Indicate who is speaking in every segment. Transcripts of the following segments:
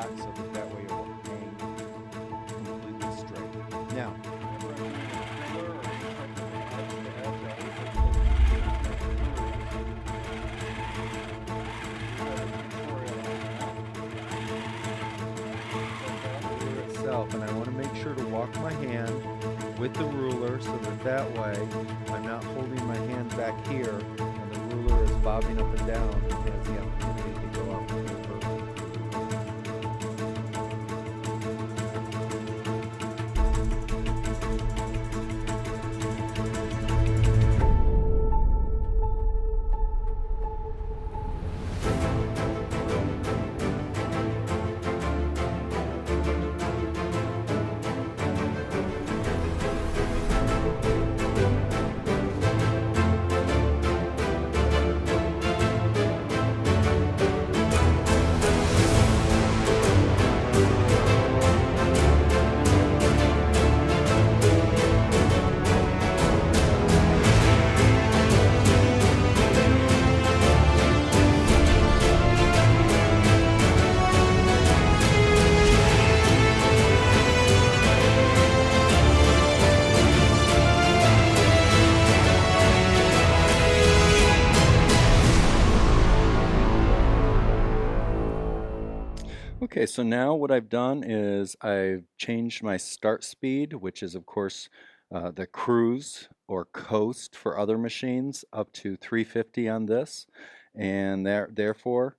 Speaker 1: back so that that way it will hang completely straight. Now, itself, and I want to make sure to walk my hand with the ruler so that that way I'm not holding my hand back here and the ruler is bobbing up and down and has the opportunity to go off the paper. Okay, so now what I've done is I've changed my start speed, which is of course the cruise or coast for other machines, up to 350 on this, and therefore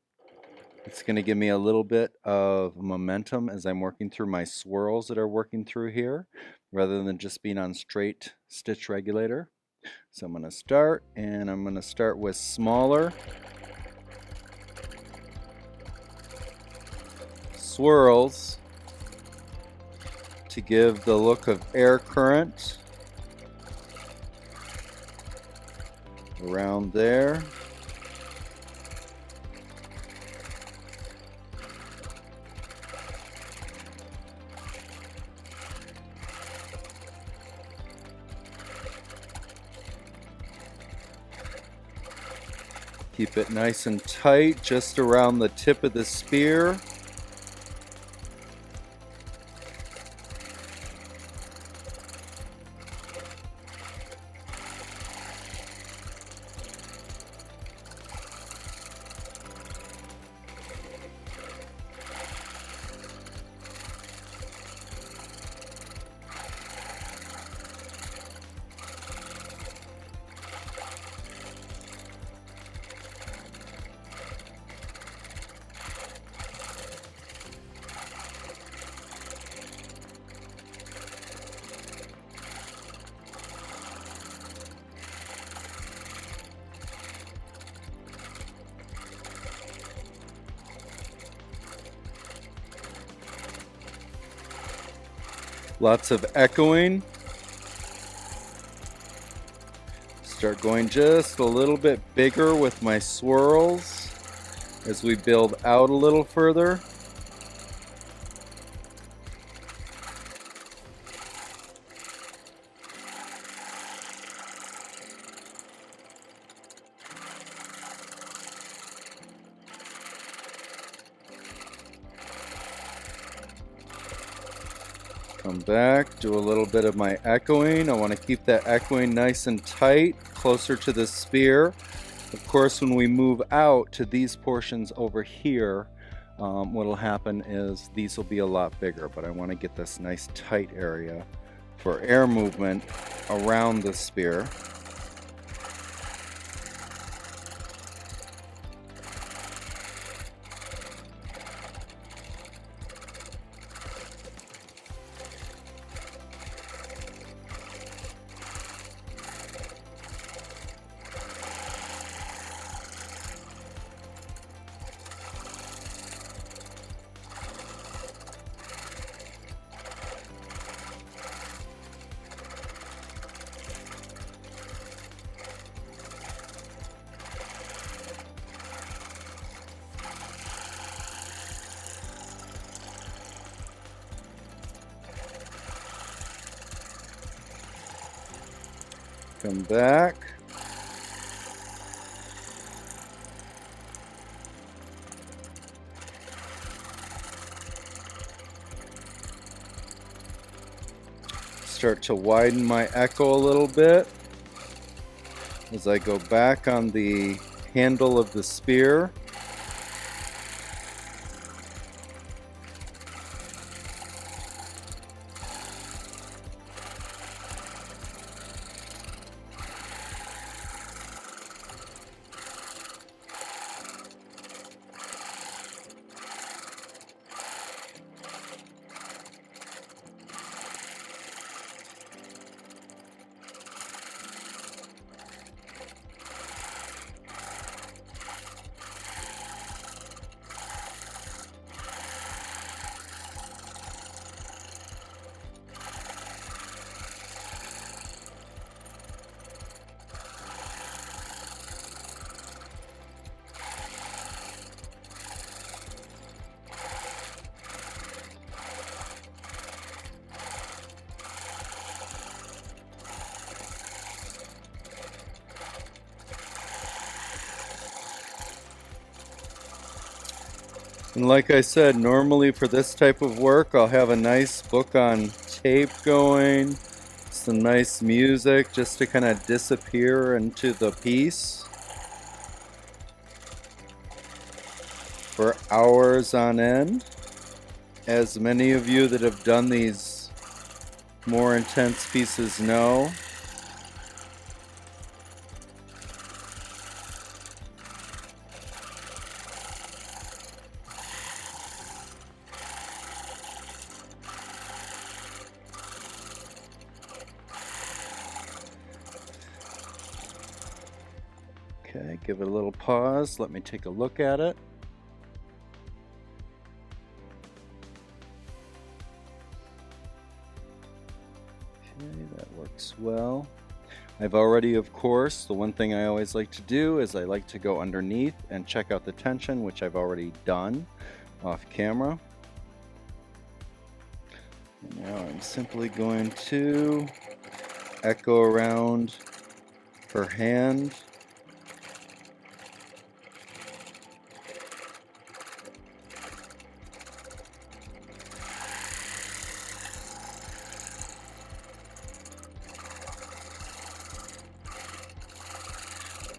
Speaker 1: it's going to give me a little bit of momentum as I'm working through my swirls that are working through here, rather than just being on straight stitch regulator. So I'm going to start, and I'm going to start with smaller swirls to give the look of air current around there. Keep it nice and tight just around the tip of the spear. Lots of echoing. Start going just a little bit bigger with my swirls as we build out a little further. Come back, do a little bit of my echoing. I want to keep that echoing nice and tight, closer to the spear. Of course, when we move out to these portions over here, what will happen is these will be a lot bigger, but I want to get this nice tight area for air movement around the spear. Come back. start to widen my echo a little bit as I go back on the handle of the spear. And like I said, normally for this type of work, I'll have a nice book on tape going, some nice music just to kind of disappear into the piece for hours on end. As many of you that have done these more intense pieces know, okay, give it a little pause. Let me take a look at it. Okay, that works well. I've already, of course, the one thing I always like to do is I like to go underneath and check out the tension, which I've already done off camera. And now I'm simply going to echo around her hand.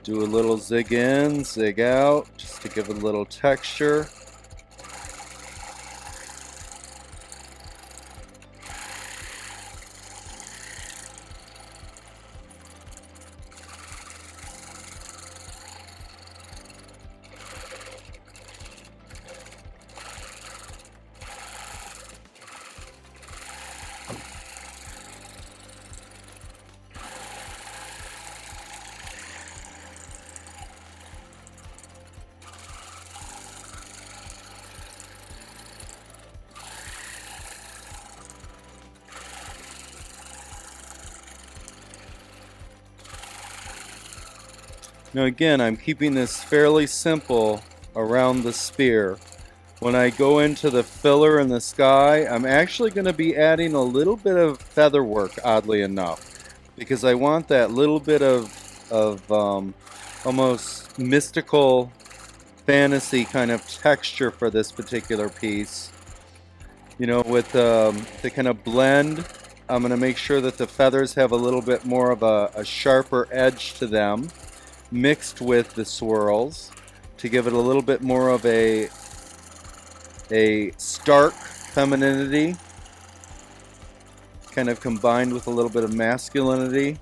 Speaker 1: Do a little zig in, zig out, just to give it a little texture. Now again, I'm keeping this fairly simple around the spear. When I go into the filler in the sky, I'm actually going to be adding a little bit of feather work, oddly enough, because I want that little bit of almost mystical fantasy kind of texture for this particular piece. You know, with the kind of blend, I'm going to make sure that the feathers have a little bit more of a sharper edge to them, mixed with the swirls to give it a little bit more of a stark femininity, kind of combined with a little bit of masculinity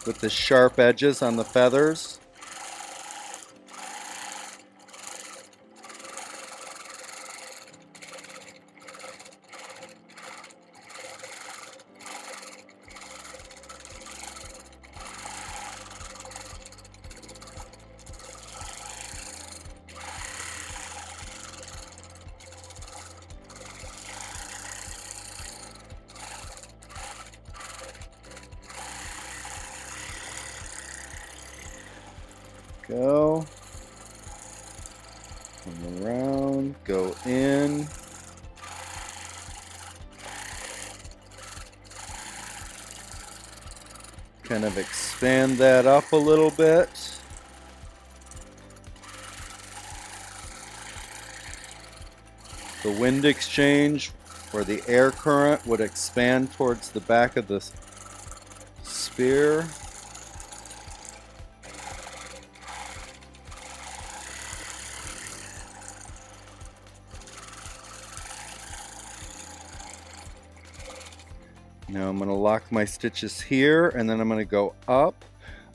Speaker 1: with the sharp edges on the feathers. Go. Come around, go in. Kind of expand that up a little bit. The wind exchange where the air current would expand towards the back of the spear. Now I'm going to lock my stitches here, and then I'm going to go up,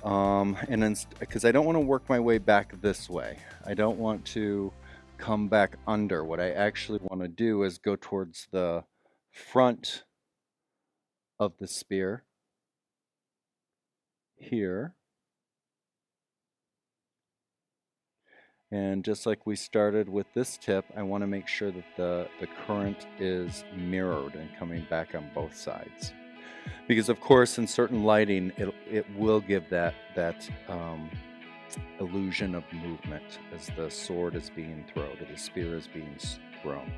Speaker 1: and then because I don't want to work my way back this way. I don't want to come back under. What I actually want to do is go towards the front of the spear here. And just like we started with this tip, I want to make sure that the current is mirrored and coming back on both sides. Because of course in certain lighting it will give that illusion of movement as the sword is being thrown or the spear is being thrown.